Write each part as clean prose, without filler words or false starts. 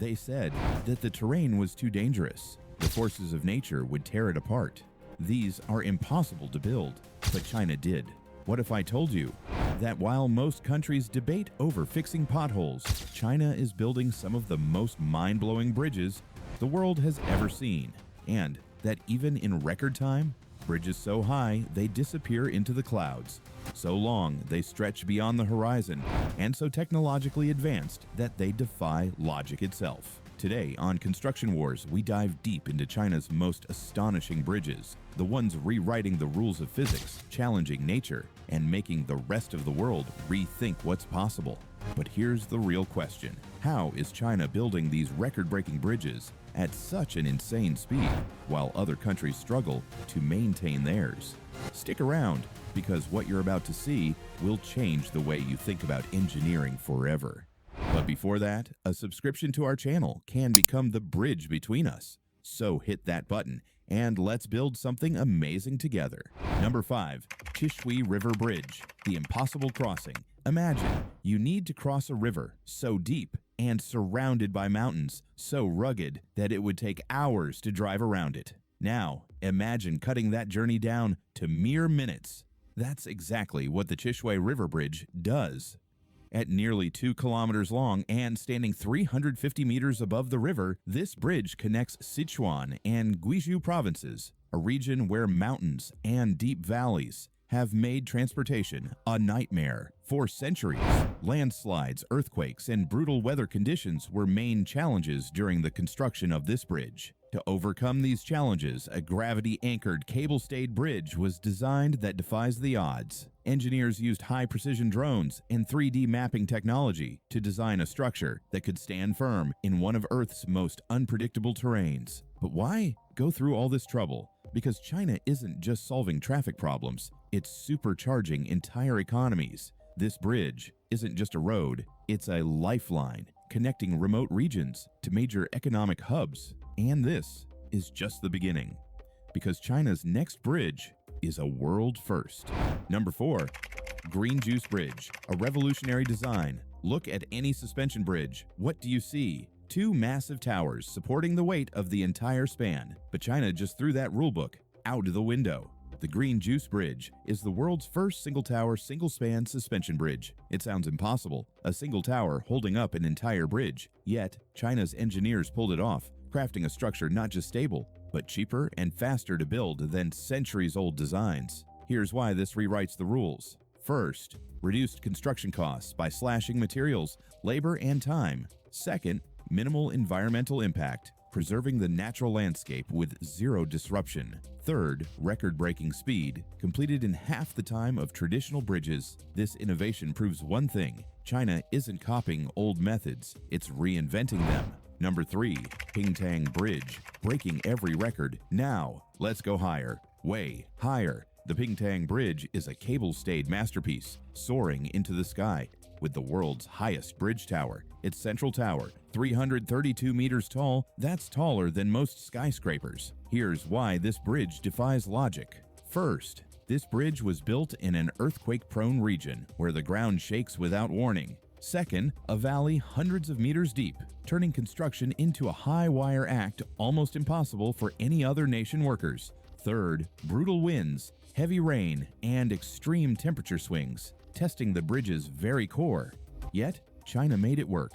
They said that the terrain was too dangerous. The forces of nature would tear it apart. These are impossible to build, but China did. What if I told you that while most countries debate over fixing potholes, China is building some of the most mind-blowing bridges the world has ever seen, and that even in record time, bridges so high they disappear into the clouds, so long they stretch beyond the horizon, and so technologically advanced that they defy logic itself. Today on Construction Wars, we dive deep into China's most astonishing bridges, the ones rewriting the rules of physics, challenging nature, and making the rest of the world rethink what's possible. But here's the real question. How is China building these record-breaking bridges at such an insane speed, while other countries struggle to maintain theirs? Stick around, because what you're about to see will change the way you think about engineering forever. But before that, a subscription to our channel can become the bridge between us. So hit that button and let's build something amazing together. Number 5. Chishui River Bridge, the impossible crossing. Imagine you need to cross a river so deep and surrounded by mountains so rugged that it would take hours to drive around it. Now, imagine cutting that journey down to mere minutes. That's exactly what the Chishui River Bridge does. At nearly 2 kilometers long and standing 350 meters above the river, this bridge connects Sichuan and Guizhou provinces, a region where mountains and deep valleys have made transportation a nightmare. For centuries, landslides, earthquakes, and brutal weather conditions were main challenges during the construction of this bridge. To overcome these challenges, a gravity-anchored, cable-stayed bridge was designed that defies the odds. Engineers used high-precision drones and 3D mapping technology to design a structure that could stand firm in one of Earth's most unpredictable terrains. But why go through all this trouble? Because China isn't just solving traffic problems, it's supercharging entire economies. This bridge isn't just a road, it's a lifeline connecting remote regions to major economic hubs. And this is just the beginning, because China's next bridge is a world first. Number 4. Green Juice Bridge, a revolutionary design. Look at any suspension bridge. What do you see? 2 massive towers supporting the weight of the entire span. But China just threw that rulebook out the window. The Green Juice Bridge is the world's first single-tower, single-span suspension bridge. It sounds impossible, a single tower holding up an entire bridge. Yet, China's engineers pulled it off, crafting a structure not just stable, but cheaper and faster to build than centuries-old designs. Here's why this rewrites the rules. First, reduced construction costs by slashing materials, labor, and time. Second, minimal environmental impact, preserving the natural landscape with zero disruption. Third, record-breaking speed, completed in half the time of traditional bridges. This innovation proves one thing: China isn't copying old methods, it's reinventing them. Number 3. Pingtang Bridge, breaking every record. Now, let's go higher, way higher. The Pingtang Bridge is a cable-stayed masterpiece, soaring into the sky with the world's highest bridge tower. Its central tower, 332 meters tall, that's taller than most skyscrapers. Here's why this bridge defies logic. First, this bridge was built in an earthquake-prone region where the ground shakes without warning. Second, a valley hundreds of meters deep, turning construction into a high-wire act almost impossible for any other nation workers. Third, brutal winds, heavy rain, and extreme temperature swings, testing the bridge's very core. Yet, China made it work.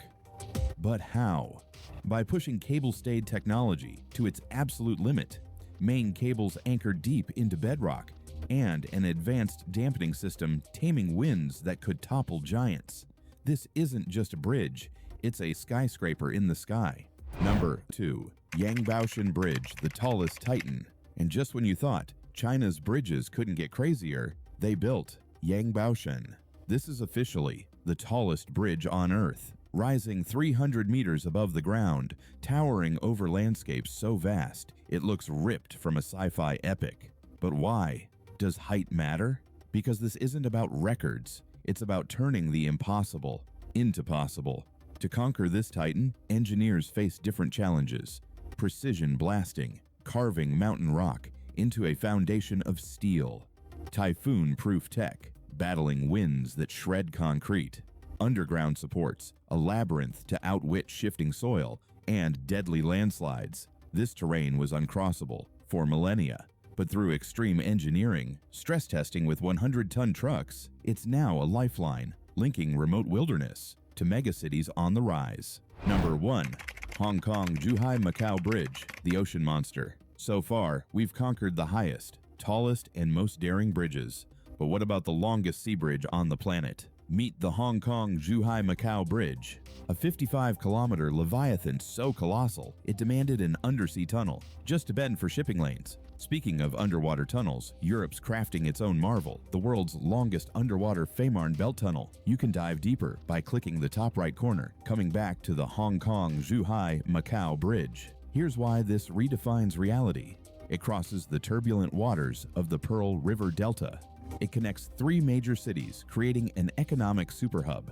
But how? By pushing cable-stayed technology to its absolute limit, main cables anchored deep into bedrock, and an advanced dampening system taming winds that could topple giants. This isn't just a bridge, it's a skyscraper in the sky. Number 2. Yangbaoshan Bridge, the tallest titan. And just when you thought China's bridges couldn't get crazier, they built Yangbaoshan. This is officially the tallest bridge on Earth, rising 300 meters above the ground, towering over landscapes so vast it looks ripped from a sci-fi epic. But why? Does height matter? Because this isn't about records, it's about turning the impossible into possible. To conquer this titan, engineers face different challenges: precision blasting, carving mountain rock into a foundation of steel; typhoon-proof tech, battling winds that shred concrete; underground supports, a labyrinth to outwit shifting soil, and deadly landslides. This terrain was uncrossable for millennia. But through extreme engineering, stress testing with 100-ton trucks, it's now a lifeline, linking remote wilderness to megacities on the rise. Number 1. Hong Kong-Zhuhai-Macau Bridge, the ocean monster. So far, we've conquered the highest, tallest, and most daring bridges. But what about the longest sea bridge on the planet? Meet the Hong Kong-Zhuhai-Macau Bridge, a 55-kilometer leviathan so colossal it demanded an undersea tunnel just to bend for shipping lanes. Speaking of underwater tunnels, Europe's crafting its own marvel, the world's longest underwater Fehmarn Belt Tunnel. You can dive deeper by clicking the top right corner, coming back to the Hong Kong-Zhuhai-Macau Bridge. Here's why this redefines reality. It crosses the turbulent waters of the Pearl River Delta. It connects 3 major cities, creating an economic superhub.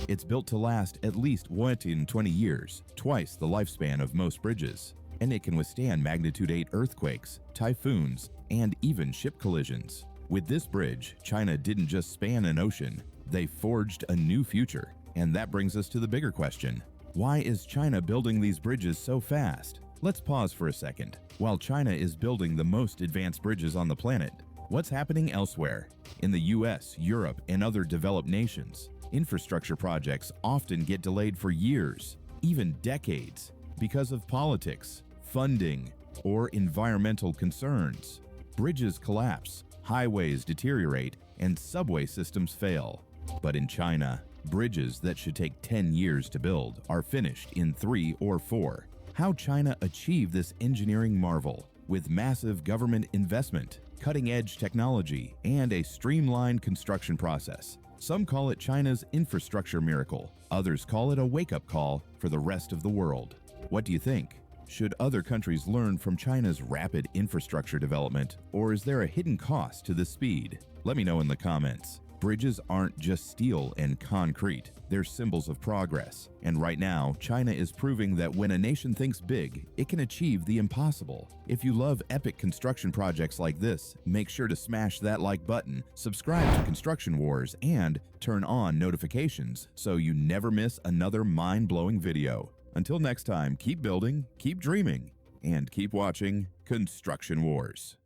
It's built to last at least 120 years, twice the lifespan of most bridges. And it can withstand magnitude 8 earthquakes, typhoons, and even ship collisions. With this bridge, China didn't just span an ocean, they forged a new future. And that brings us to the bigger question. Why is China building these bridges so fast? Let's pause for a second. While China is building the most advanced bridges on the planet, what's happening elsewhere? In the US, Europe, and other developed nations, infrastructure projects often get delayed for years, even decades, because of politics, funding, or environmental concerns. Bridges collapse, highways deteriorate, and subway systems fail. But in China, bridges that should take 10 years to build are finished in 3 or 4. How China achieved this engineering marvel with massive government investment, cutting-edge technology, and a streamlined construction process. Some call it China's infrastructure miracle. Others call it a wake-up call for the rest of the world. What do you think? Should other countries learn from China's rapid infrastructure development, or is there a hidden cost to this speed? Let me know in the comments. Bridges aren't just steel and concrete, they're symbols of progress. And right now, China is proving that when a nation thinks big, it can achieve the impossible. If you love epic construction projects like this, make sure to smash that like button, subscribe to Construction Wars, and turn on notifications so you never miss another mind-blowing video. Until next time, keep building, keep dreaming, and keep watching Construction Wars.